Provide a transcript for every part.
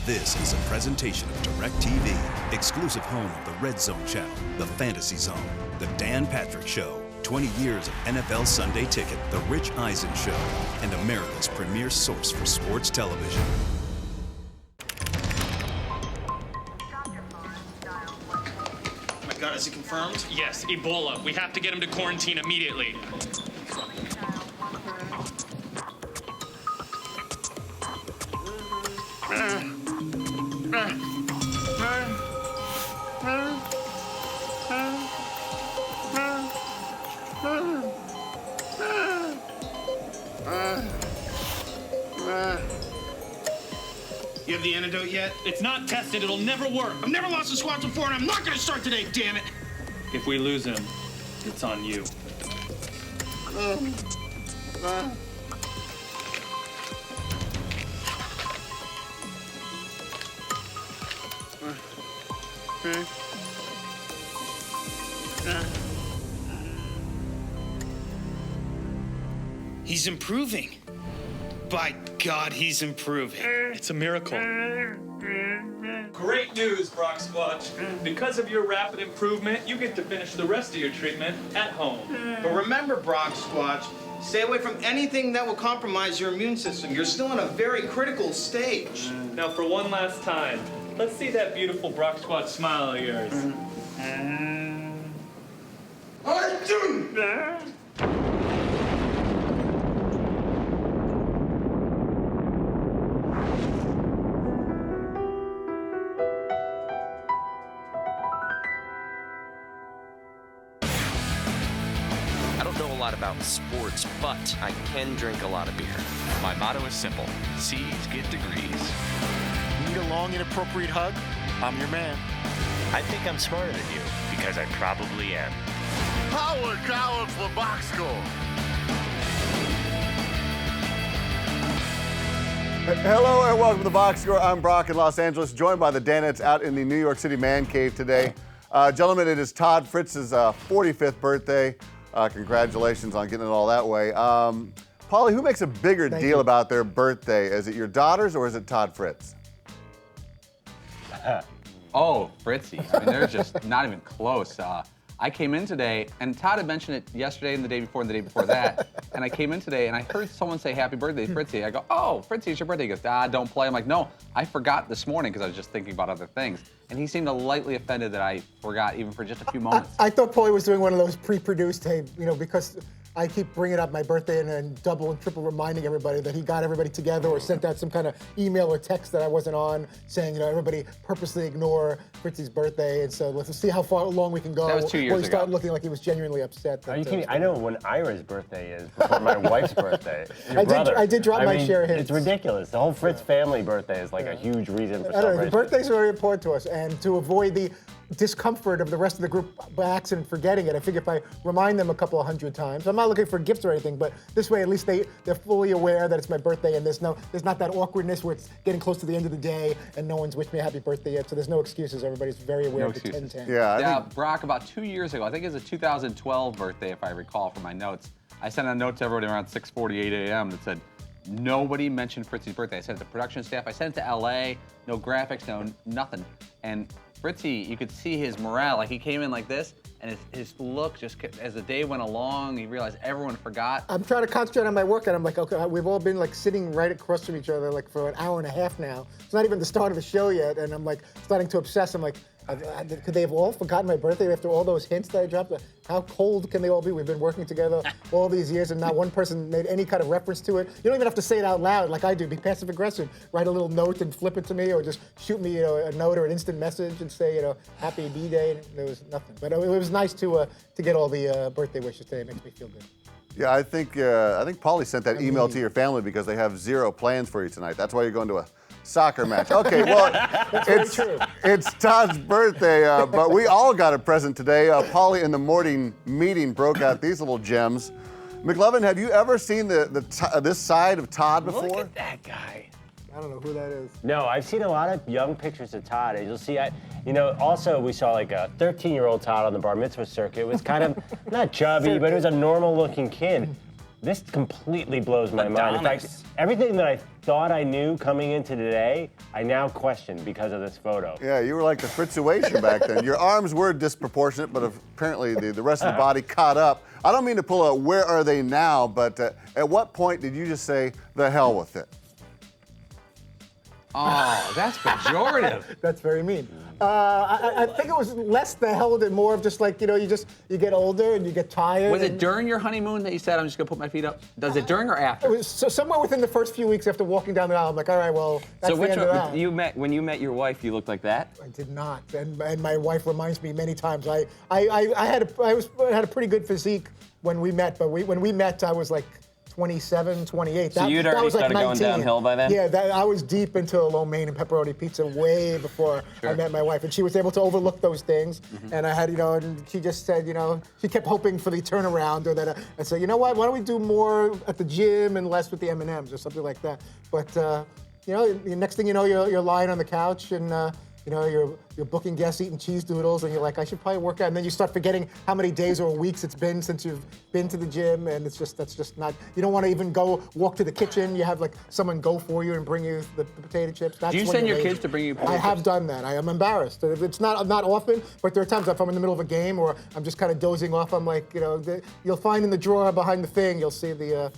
This is a presentation of DirecTV, exclusive home of the Red Zone channel, the Fantasy Zone, the Dan Patrick Show, 20 years of NFL Sunday Ticket, the Rich Eisen Show, and America's premier source for sports television. Oh my God, is it confirmed? Yes, Ebola. We have to get him to quarantine immediately. You have the antidote yet? It's not tested. It'll never work. I've never lost a squat before, and I'm not going to start today, damn it! If we lose him, it's on you. He's improving. By God, he's improving. It's a miracle. Great news, Brock Squatch. Because of your rapid improvement, you get to finish the rest of your treatment at home. But remember, Brock Squatch, stay away from anything that will compromise your immune system. You're still in a very critical stage. Now, for one last time, let's see that beautiful Brock Squatch smile of yours. I don't know a lot about sports, but I can drink a lot of beer. My motto is simple. C's get degrees. Need a long, inappropriate hug? I'm your man. I think I'm smarter than you, because I probably am. Howard Collins for box score. Hello and welcome to the Box Score. I'm Brock in Los Angeles, joined by the Danettes out in the New York City Man Cave today. Gentlemen, it is Todd Fritz's 45th birthday. Congratulations on getting it all that way. Paulie, who makes a bigger deal about their birthday? Is it your daughters or is it Todd Fritz? Oh, Fritzy. I mean, they're just not even close. I came in today, and Todd had mentioned it yesterday and the day before and the day before that. And I came in today, and I heard someone say, "Happy birthday, Fritzy." I go, "Oh, Fritzy, it's your birthday." He goes, "Don't play." I'm like, "No, I forgot this morning because I was just thinking about other things." And he seemed lightly offended that I forgot even for just a few moments. I thought Paulie was doing one of those pre-produced, hey, because I keep bringing up my birthday and double and triple reminding everybody that he got everybody together or sent out some kind of email or text that I wasn't on saying, everybody purposely ignore Fritzy's birthday. And so let's see how far along we can go. That was 2 years ago. He started looking like he was genuinely upset. Are you kidding? I know when Ira's birthday is before my wife's birthday. Your brother. I did drop my share of hints. It's ridiculous. The whole Fritz family birthday is like a huge reason for celebration. The birthdays are very important to us, and to avoid the discomfort of the rest of the group by accident forgetting it, I figure if I remind them a couple of hundred times, I'm not looking for gifts or anything, but this way at least they're fully aware that it's my birthday, and there's not that awkwardness where it's getting close to the end of the day and no one's wished me a happy birthday yet, so there's no excuses. Everybody's very aware of the 10-10. Yeah, Brock, about 2 years ago, I think it was a 2012 birthday, if I recall from my notes, I sent a note to everybody around 6:48 a.m. that said, nobody mentioned Fritzy's birthday. I sent it to production staff. I sent it to LA. No graphics, no nothing. And Fritzy, you could see his morale. Like, he came in like this, and his look just, as the day went along, he realized everyone forgot. I'm trying to concentrate on my work, and I'm like, okay, we've all been like sitting right across from each other like for an hour and a half now. It's not even the start of the show yet, and I'm like starting to obsess. I'm like, could they have all forgotten my birthday after all those hints that I dropped? How cold can they all be? We've been working together all these years, and not one person made any kind of reference to it. You don't even have to say it out loud like I do. Be passive aggressive. Write a little note and flip it to me, or just shoot me, a note or an instant message and say, happy B-Day. There was nothing, but it was nice to get all the birthday wishes today. It makes me feel good. Yeah, I think Paulie sent that email to your family because they have zero plans for you tonight. That's why you're going to a soccer match. Okay, well, it's Todd's birthday, but we all got a present today. Paulie in the morning meeting broke out these little gems. McLovin, have you ever seen this side of Todd before? Look at that guy. I don't know who that is. No, I've seen a lot of young pictures of Todd. As you'll see, also we saw like a 13-year-old Todd on the bar mitzvah circuit. It was kind of not chubby, but it was a normal-looking kid. This completely blows my mind. In fact, everything that I thought I knew coming into today, I now question because of this photo. Yeah, you were like the Fritzsituation back then. Your arms were disproportionate, but apparently the rest of the body caught up. I don't mean to pull a where are they now, but at what point did you just say, the hell with it? Oh, that's pejorative. That's very mean. I think it was less the hell and more of just like, you get older and you get tired. Was it during your honeymoon that you said, I'm just going to put my feet up? Does it during or after? It was somewhere within the first few weeks after walking down the aisle. I'm like, all right, well, that's the end of that. When you met your wife, you looked like that? I did not. And my wife reminds me many times. I had a pretty good physique when we met, but when we met, I was like 27, 28. So you'd already started going downhill by then? Yeah, I was deep into lo mein and pepperoni pizza way before I met my wife, and she was able to overlook those things. And I had, and she just said, she kept hoping for the turnaround, or that I said, you know what? Why don't we do more at the gym and less with the M&Ms or something like that? But the next thing you know, you're lying on the couch and. You're booking guests eating cheese doodles, and you're like, I should probably work out. And then you start forgetting how many days or weeks it's been since you've been to the gym, and that's just not. You don't want to even go walk to the kitchen. You have like someone go for you and bring you the potato chips. Do you send your kids to bring you potato chips? I have chips? done that. I am embarrassed. It's not often, but there are times if I'm in the middle of a game or I'm just kind of dozing off. I'm like, you'll find in the drawer behind the thing, you'll see the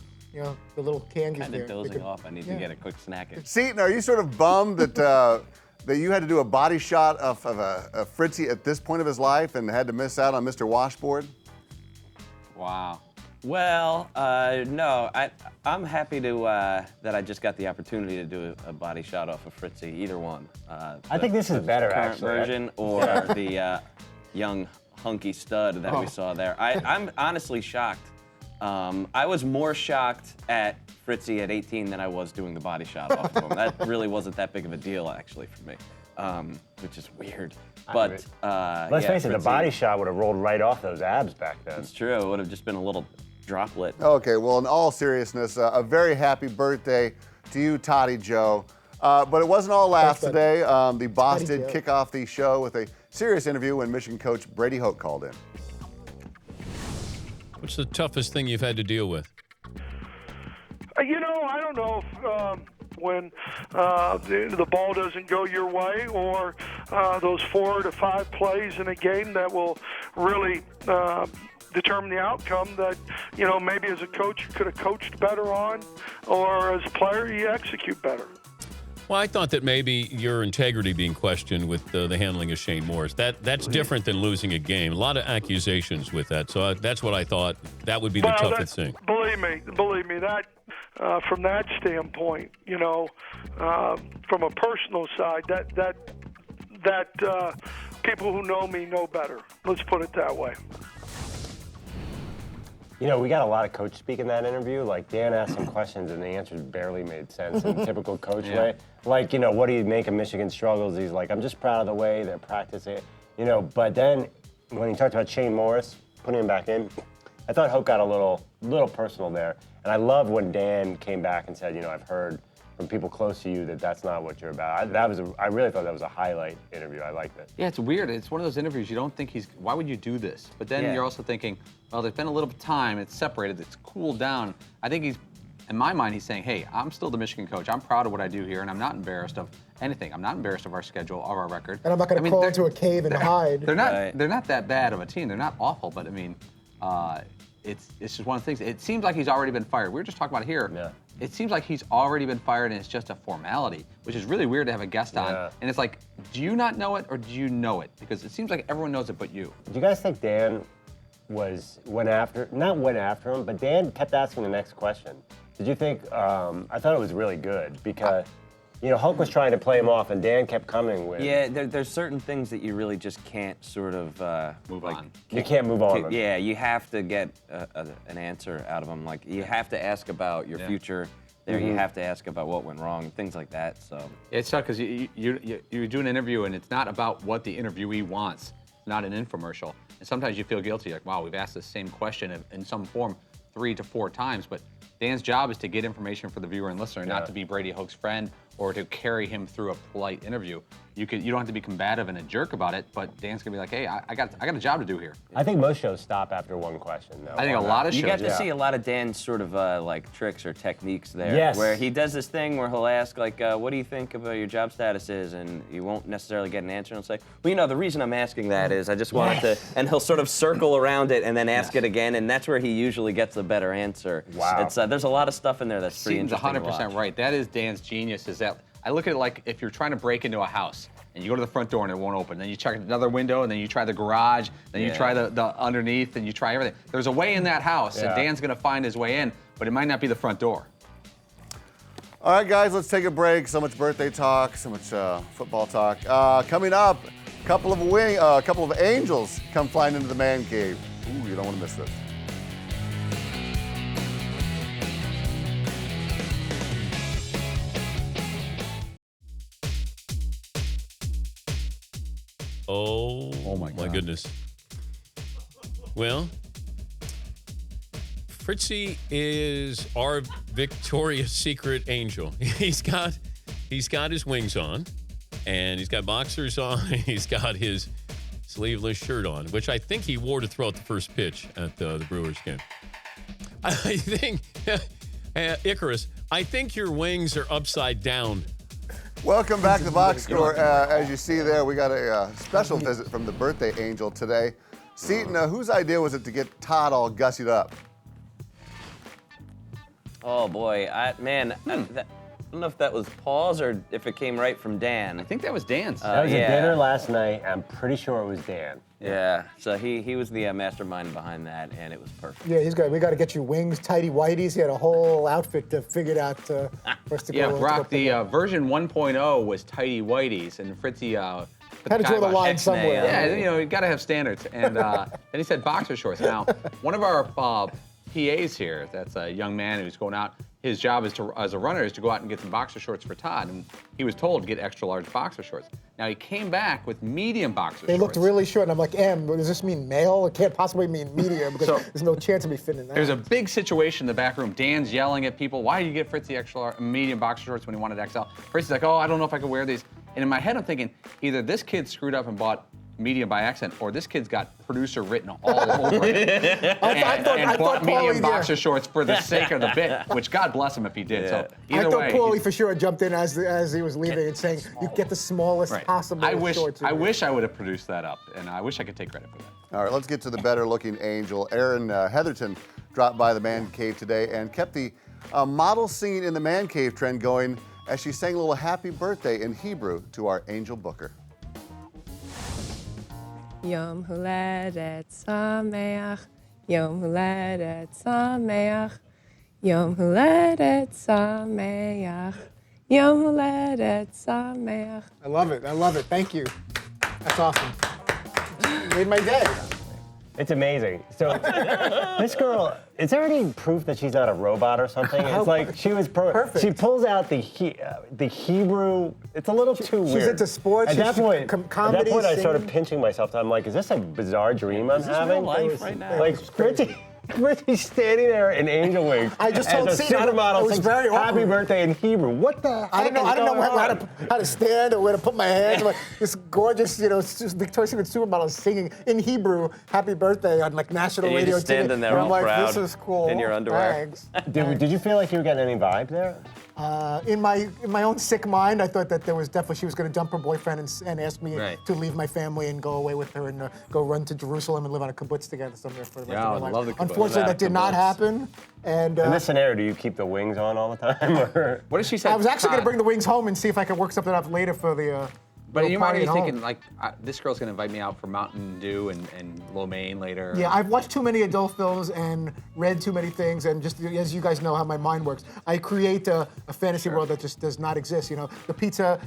little candies there. Kind of dozing off. I need to get a quick snack. Seton, are you sort of bummed that that you had to do a body shot of a Fritzy at this point of his life and had to miss out on Mr. Washboard? Wow. Well, no. I'm happy that I just got the opportunity to do a body shot off of Fritzy. Either one. I think this is better, current actually. version or the young hunky stud that we saw there. I'm honestly shocked. I was more shocked at Fritzy at 18 than I was doing the body shot off of him. That really wasn't that big of a deal, actually, for me, which is weird. But let's face it, the body shot would have rolled right off those abs back then. It's true. It would have just been a little droplet. Okay, well, in all seriousness, a very happy birthday to you, Toddy Joe. But it wasn't all laughs today. The boss did kick off the show with a serious interview when Michigan coach Brady Hoke called in. What's the toughest thing you've had to deal with? I don't know if when the ball doesn't go your way or those 4 to 5 plays in a game that will really determine the outcome that, maybe as a coach you could have coached better on, or as a player you execute better. Well, I thought that maybe your integrity being questioned with the handling of Shane Morris. That's different than losing a game. A lot of accusations with that. So that's what I thought. That would be the toughest thing. Believe me, that from that standpoint, from a personal side, that people who know me know better. Let's put it that way. We got a lot of coach speak in that interview. Like, Dan asked some questions and the answers barely made sense in typical coach way. Like, what do you make of Michigan struggles? He's like, I'm just proud of the way they're practicing. But then when he talked about Shane Morris, putting him back in, I thought Hoke got a little personal there. And I love when Dan came back and said, I've heard from people close to you that that's not what you're about. I really thought that was a highlight interview. I liked it. Yeah, it's weird. It's one of those interviews you don't think why would you do this? But then you're also thinking, well, there's been a little bit of time, it's separated, it's cooled down. I think in my mind, he's saying, hey, I'm still the Michigan coach. I'm proud of what I do here, and I'm not embarrassed of anything. I'm not embarrassed of our schedule, of our record. And I'm not going to crawl into a cave and hide. They're not that bad of a team. They're not awful, but it's just one of the things. It seems like he's already been fired. We were just talking about it here. Yeah. It seems like he's already been fired and it's just a formality, which is really weird to have a guest on. And it's like, do you not know it or do you know it? Because it seems like everyone knows it but you. Do you guys think Dan went after him, but Dan kept asking the next question? Did you think, I thought it was really good because, Hoke was trying to play him off and Dan kept coming with. Yeah, there's certain things that you really just can't sort of move on. You can't move on. Yeah, you have to get an answer out of them. Like, you have to ask about your future. There, you have to ask about what went wrong, things like that. So it's tough because you do an interview and it's not about what the interviewee wants. It's not an infomercial. And sometimes you feel guilty, like, wow, we've asked the same question in some form 3 to 4 times. But Dan's job is to get information for the viewer and listener, not to be Brady Hoke's friend or to carry him through a polite interview. you don't have to be combative and a jerk about it, but Dan's gonna be like, hey, I got a job to do here. I think most shows stop after one question, though. I think a lot of shows. You get to see a lot of Dan's sort of like tricks or techniques there. Yes. Where he does this thing where he'll ask like, what do you think about your job status is? And you won't necessarily get an answer. And he'll say, well, you know, the reason I'm asking that is I just wanted to, and he'll sort of circle around it and then ask it again, and that's where he usually gets the better answer. Wow. It's there's a lot of stuff in there that's pretty Seaton's interesting 100% right. That is Dan's genius. Is that I look at it like if you're trying to break into a house and you go to the front door and it won't open, then you check another window, and then you try the garage, then you try the underneath, and you try everything. There's a way in that house, and Dan's gonna find his way in, but it might not be the front door. All right, guys, let's take a break. So much birthday talk, so much football talk. Coming up, a couple of angels come flying into the man cave. Ooh, you don't want to miss this. Oh my goodness. Well, Fritzy is our Victoria's Secret angel. He's got his wings on, and he's got boxers on. He's got his sleeveless shirt on, which I think he wore to throw out the first pitch at the Brewers game. I think, Icarus, I think your wings are upside down. Welcome back to the Box Score. As you see there, we got a special visit from the birthday angel today. Seton, whose idea was it to get Todd all gussied up? Oh boy, I don't know if that was Paul's or if it came right from Dan. I think that was Dan's. That was at dinner last night. I'm pretty sure it was Dan. Yeah, so he was the mastermind behind that, and it was perfect. Yeah, we got to get you wings, tighty whities. He had a whole outfit figured out for us to go. Yeah, Brock, the version 1.0 was tighty whiteys, and Fritzy had to draw the line somewhere. Yeah, you got to have standards. And then he said boxer shorts. Now, one of our PAs here, that's a young man who's going out. His job as a runner is to go out and get some boxer shorts for Todd, and he was told to get extra large boxer shorts. Now he came back with medium boxer shorts. They looked really short, and I'm like, does this mean male? It can't possibly mean medium because there's no chance of me fitting in that. There's a big situation in the back room. Dan's yelling at people, why did you get Fritzy medium boxer shorts when he wanted XL? Fritzy's like, I don't know if I could wear these. And in my head, I'm thinking, either this kid screwed up and bought medium by accident, or this kid's got producer written all over it. and bought medium boxer shorts for the sake of the bit, which God bless him if he did. So either way, I thought Paulie for sure jumped in as he was leaving and saying, you get the smallest possible shorts. I wish I would have produced that up, and I wish I could take credit for that. All right, let's get to the better-looking angel. Aaron Heatherton dropped by the man cave today and kept the model scene in the man cave trend going as she sang a little happy birthday in Hebrew to our angel booker. Yom Huledet Sameach, Yom Huledet Sameach, Yom Huledet Sameach, Yom Huledet Sameach. I love it. Thank you. That's awesome. You made my day. It's amazing. So this girl, is there any proof that she's not a robot or something? It's like she was perfect. She pulls out the Hebrew. It's a little too weird. She's into sports. At that point, comedy, I started pinching myself. I'm like, is this a bizarre dream I'm having? Real life right now? Like Fritzy's standing there in angel wings. I just told as a Seton, supermodel it was sings very happy awkward. birthday in Hebrew. What the heck I don't know how to stand or where to put my hands. Like this gorgeous, Victoria's Secret supermodel singing in Hebrew "Happy Birthday" on like national radio. You're just standing there and all I'm like, proud this is cool. in your underwear. Thanks. Did you feel like you were getting any vibe there? In my own sick mind, I thought that there was definitely she was going to dump her boyfriend and ask me to leave my family and go away with her and go run to Jerusalem and live on a kibbutz together somewhere for the rest of my life. Love the kibbutz. Unfortunately, that did not happen. And in this scenario, do you keep the wings on all the time? Or? What did she say? I was actually going to bring the wings home and see if I could work something out later for the. But you might be party at thinking, like, this girl's going to invite me out for Mountain Dew and lo mein later. Yeah, I've watched too many adult films and read too many things, and just as you guys know how my mind works, I create a fantasy world that just does not exist. The pizza,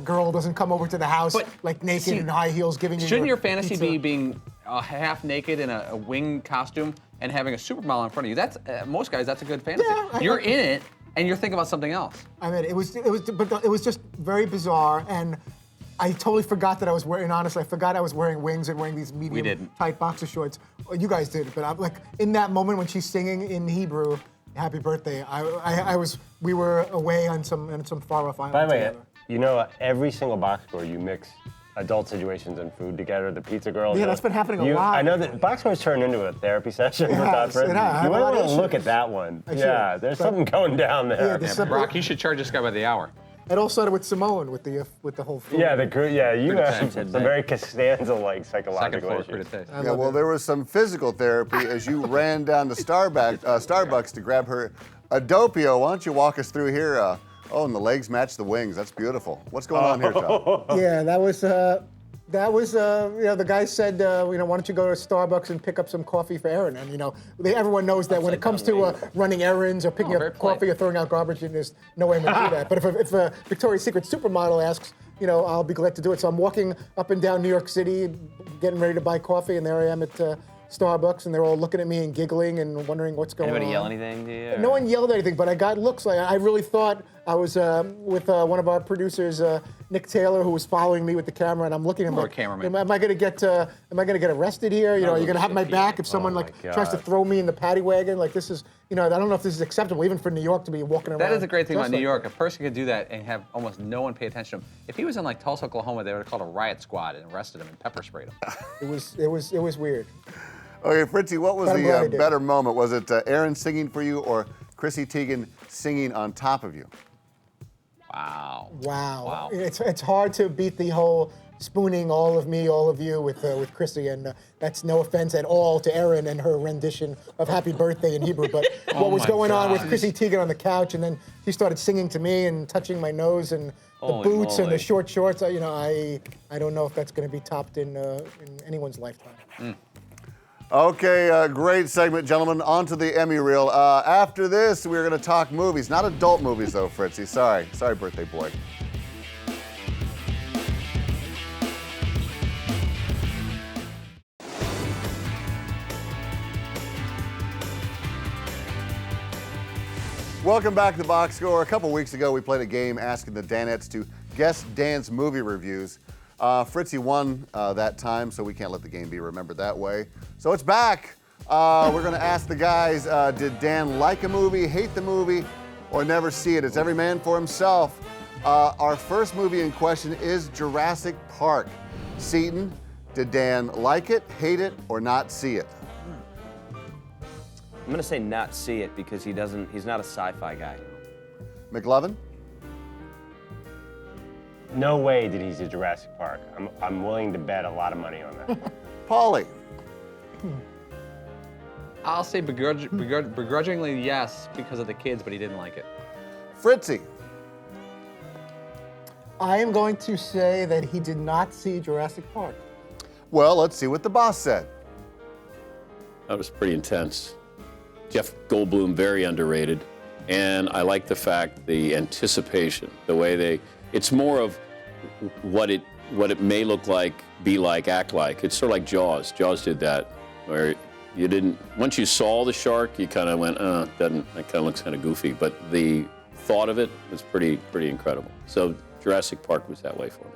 girl doesn't come over to the house like naked in high heels giving you. Shouldn't your fantasy be being half naked in a wing costume and having a supermodel in front of you? That's most guys. That's a good fantasy. Yeah, you're in it, and you're thinking about something else. I mean, it was just very bizarre, and I totally forgot that I was wearing. Honestly, I forgot I was wearing wings and wearing these medium tight boxer shorts. Well, you guys did, but I'm like in that moment when she's singing in Hebrew, "Happy Birthday." We were away on some far off island. By the way, together. You know, every single box score, you mix adult situations and food together. The pizza girl. Yeah, that's been happening a lot. I know that box scores turned into a therapy session It for has, Todd. it has. You might A lot want of to look issues. at that one. I should. Yeah, there's something going down there. Yeah, Brock, you should charge this guy by the hour. It all started with Simone with the whole food. Yeah, you have Pretty some very Costanza-like psychological Second floor, issues. pretty taste. Yeah, well, there was some physical therapy as you ran down to Starbucks to grab her Adopio. Why don't you walk us through here? Oh, and the legs match the wings. That's beautiful. What's going on here, Tom? Yeah, that was the guy said, why don't you go to Starbucks and pick up some coffee for Aaron? And everyone knows that when it comes to running errands or picking up coffee or throwing out garbage, there's no way I'm gonna do that. But if a Victoria's Secret supermodel asks, I'll be glad to do it. So I'm walking up and down New York City, getting ready to buy coffee, and there I am at Starbucks, and they're all looking at me and giggling and wondering what's going on. Anybody yell anything to you? No one yelled anything, but I got looks like I really thought I was with one of our producers, Nick Taylor, who was following me with the camera, and I'm looking at him like, am I gonna get arrested here? Are you gonna have my back if someone tries to throw me in the paddy wagon? Like this is, I don't know if this is acceptable even for New York to be walking around. That is the great thing about dressed New like York. A person could do that and have almost no one pay attention to him. If he was in like Tulsa, Oklahoma, they would have called a riot squad and arrested him and pepper sprayed him. It was weird. Okay, Fritzy, what was the better moment? Was it Aaron singing for you or Chrissy Teigen singing on top of you? Wow. It's hard to beat the whole spooning all of me, all of you with Chrissy, and that's no offense at all to Erin and her rendition of Happy Birthday in Hebrew, but what was going on with Chrissy Teigen on the couch, and then she started singing to me and touching my nose and the boots and the short shorts. I don't know if that's going to be topped in anyone's lifetime. Okay, great segment, gentlemen. On to the Emmy reel. After this, we're going to talk movies. Not adult movies, though, Fritzy. Sorry, birthday boy. Welcome back to the Box Score. A couple weeks ago, we played a game asking the Danettes to guess Dan's movie reviews. Fritzy won that time, so we can't let the game be remembered that way. So it's back. We're going to ask the guys, did Dan like a movie, hate the movie, or never see it? It's every man for himself. Our first movie in question is Jurassic Park. Seaton, did Dan like it, hate it, or not see it? I'm gonna say not see it because he's not a sci-fi guy. McLovin? No way did he see Jurassic Park. I'm willing to bet a lot of money on that. Paulie? I'll say begrudgingly yes because of the kids, but he didn't like it. Fritzy? I am going to say that he did not see Jurassic Park. Well, let's see what the boss said. That was pretty intense. Jeff Goldblum, very underrated. And I like the fact, the anticipation, the way it's more of what it may look like, be like, act like. It's sort of like Jaws. Jaws did that, where once you saw the shark, you kind of went, that kind of looks kind of goofy. But the thought of it was pretty incredible. So Jurassic Park was that way for me.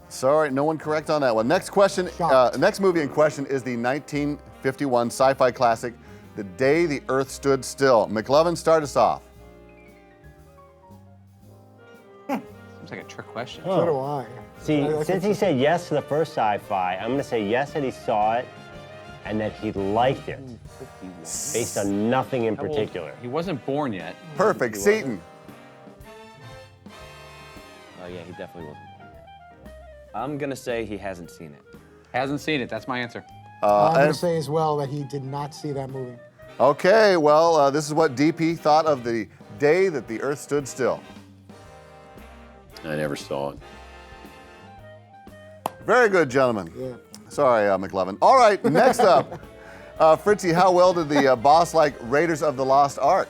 Sorry, no one correct on that one. Next question, next movie in question is the 1951 sci-fi classic, The Day the Earth Stood Still. McLovin, start us off. Seems like a trick question. So do I. See, since he said yes to the first sci-fi, I'm going to say yes that he saw it and that he liked it, based on nothing in particular. He wasn't born yet. Perfect. Seaton? Oh, yeah, he definitely wasn't. I'm gonna say he hasn't seen it. Hasn't seen it. That's my answer. I'm going to say as well that he did not see that movie. Okay, well, this is what DP thought of The Day That the Earth Stood Still. I never saw it. Very good, gentlemen. Yeah. Sorry, McLovin. All right, next up. Fritzy, how well did the boss like Raiders of the Lost Ark?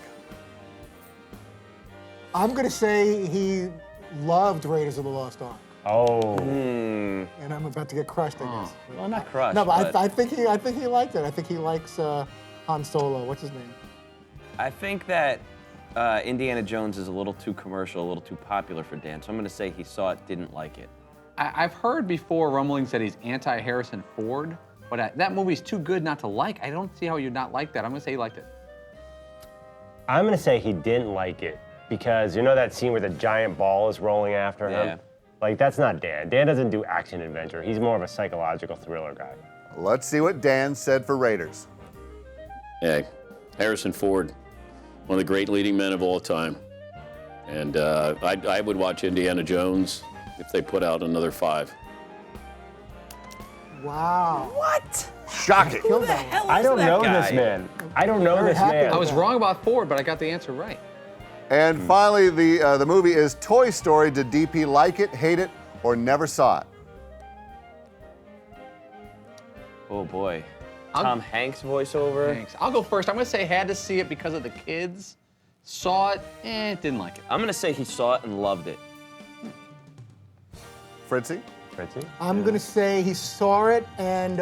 I'm going to say he loved Raiders of the Lost Ark. Oh. And I'm about to get crushed, I guess. Well, not crushed. No, but I think he liked it. I think he likes Han Solo. What's his name? I think that Indiana Jones is a little too commercial, a little too popular for Dan, so I'm gonna say he saw it, didn't like it. I've heard before rumblings that he's anti-Harrison Ford, but that movie's too good not to like. I don't see how you'd not like that. I'm gonna say he liked it. I'm going to say he didn't like it because you know that scene where the giant ball is rolling after him? Yeah. Like, that's not Dan. Dan doesn't do action adventure. He's more of a psychological thriller guy. Let's see what Dan said for Raiders. Yeah, Harrison Ford, one of the great leading men of all time. And I would watch Indiana Jones if they put out another 5. Wow. What? Shocking. Who the hell is I don't that know guy? this man. I don't know this man. I was wrong about Ford, but I got the answer right. And finally, the movie is Toy Story. Did DP like it, hate it, or never saw it? Oh boy. Tom Hanks voiceover. Thanks. I'll go first. I'm going to say had to see it because of the kids. Saw it, didn't like it. I'm going to say he saw it and loved it. Fritzy? Fritzy? I'm going to say he saw it and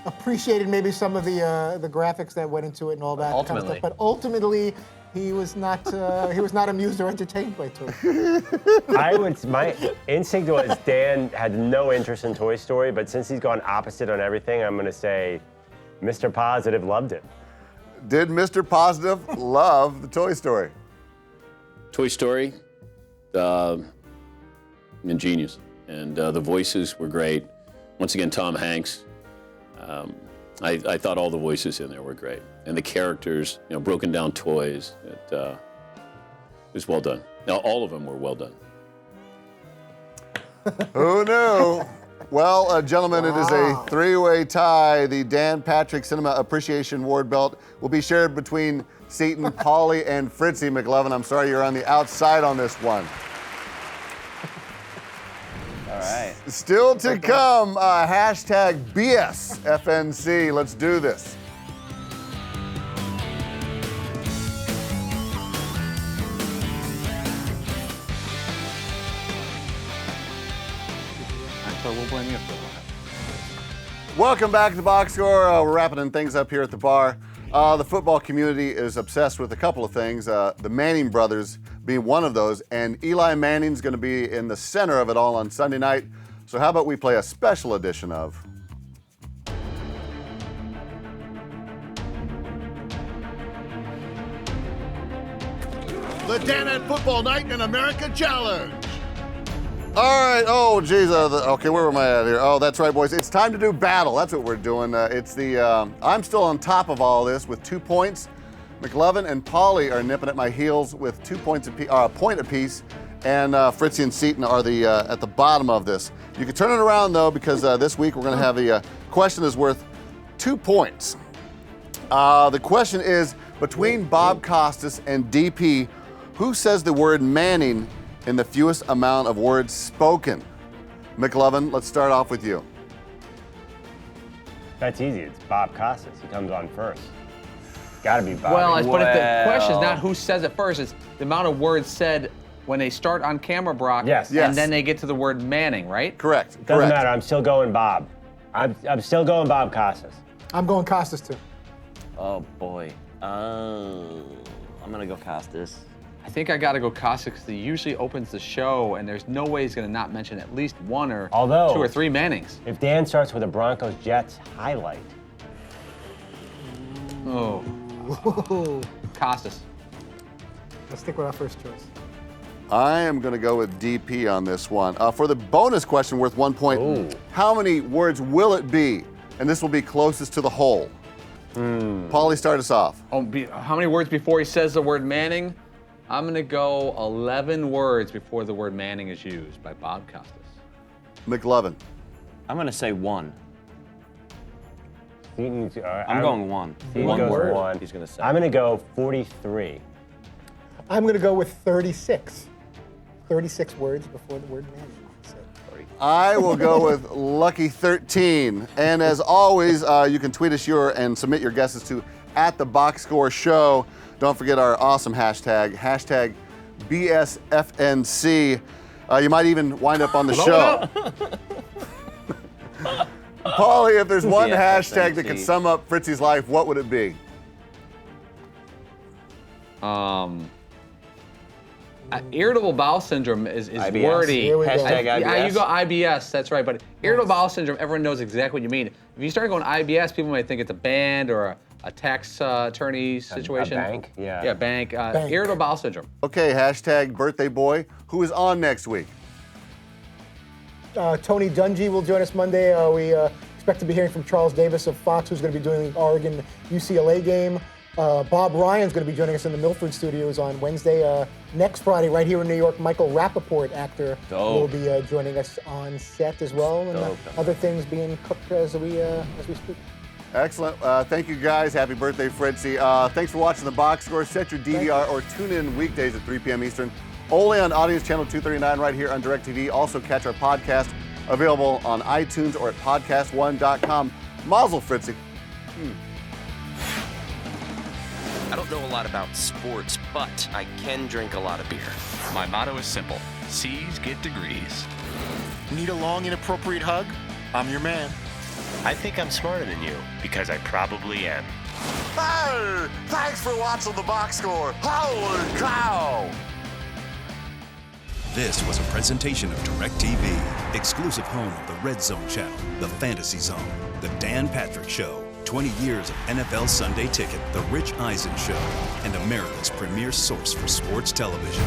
appreciated maybe some of the graphics that went into it and all that kind of Ultimately. stuff. But ultimately, he was not amused or entertained by Toy. My instinct was Dan had no interest in Toy Story, but since he's gone opposite on everything, I'm going to say Mr. Positive loved it. Did Mr. Positive love the Toy Story? Toy Story, ingenious. And the voices were great. Once again, Tom Hanks. I thought all the voices in there were great. And the characters, broken down toys. It was well done. Now, all of them were well done. Who knew? Well, gentlemen, It is a 3-way tie. The Dan Patrick Cinema Appreciation Award belt will be shared between Seton, Pauly, and Fritzy McLovin. I'm sorry you're on the outside on this one. All right. Still to come, hashtag BSFNC. Let's do this. So we'll blame you for that. Welcome back to the Box Score. We're wrapping things up here at the bar. The football community is obsessed with a couple of things, the Manning brothers being one of those, and Eli Manning's going to be in the center of it all on Sunday night. So how about we play a special edition of The Dan at Football Night in America Challenge. All right. Oh, geez. Okay, where am I at here? Oh, that's right, boys. It's time to do battle. That's what we're doing. It's the I'm still on top of all this with 2 points. McLovin and Pauly are nipping at my heels with 2 points a point apiece, and Fritzy and Seton are at the bottom of this. You can turn it around though, because this week we're going to have a question that's worth 2 points. The question is between Bob Costas and DP, who says the word Manning in the fewest amount of words spoken? McLovin, let's start off with you. That's easy. It's Bob Costas. He comes on first. Gotta be Bob. But if the question is not who says it first, it's the amount of words said when they start on camera, Brock. Yes. And then they get to the word Manning, right? Correct. Doesn't matter. I'm still going Bob. I'm still going Bob Costas. I'm going Costas too. Oh boy. I'm gonna go Costas. I think I got to go Costas because he usually opens the show, and there's no way he's going to not mention at least one or 2 or 3 Mannings. If Dan starts with a Broncos-Jets highlight. Oh. Costas. Let's stick with our first choice. I am going to go with DP on this one. For the bonus question worth 1 point, how many words will it be? And this will be closest to the whole. Pauly, start us off. Oh, how many words before he says the word Manning? I'm going to go 11 words before the word Manning is used by Bob Costas. McLovin. I'm going to say 1. I'm going 1. One word. One. He's going to say. I'm going to go 43. I'm going to go with 36. 36 words before the word Manning. I will go with Lucky 13. And as always, you can tweet us and submit your guesses to @TheBoxScoreShow. Don't forget our awesome hashtag BSFNC. You might even wind up on the show. Pauly, if there's one hashtag that could sum up Fritzy's life, what would it be? Irritable bowel syndrome is IBS. wordy. Hashtag IBS. Yeah, you go IBS, that's right. But irritable bowel syndrome, everyone knows exactly what you mean. If you start going IBS, people might think it's a band or a tax attorney situation. A bank, yeah. Yeah, bank. Irritable bowel syndrome. Okay, hashtag birthday boy. Who is on next week? Tony Dungy will join us Monday. We expect to be hearing from Charles Davis of Fox, who's going to be doing the Oregon-UCLA game. Bob Ryan's going to be joining us in the Milford Studios on Wednesday. Next Friday, right here in New York, Michael Rappaport, actor, will be joining us on set as well, and other things being cooked as we speak. Excellent. Thank you, guys. Happy birthday, Fritzy. Thanks for watching The Box Score. Set your DVR or tune in weekdays at 3 p.m. Eastern, only on Audience Channel 239 right here on DirecTV. Also catch our podcast available on iTunes or at podcast1.com. Mazel, Fritzy. I don't know a lot about sports, but I can drink a lot of beer. My motto is simple. C's get degrees. Need a long, inappropriate hug? I'm your man. I think I'm smarter than you, because I probably am. Hey, thanks for watching The Box Score. Holy cow! This was a presentation of DirecTV, exclusive home of the Red Zone channel, the Fantasy Zone, the Dan Patrick Show, 20 years of NFL Sunday Ticket, the Rich Eisen Show, and America's premier source for sports television.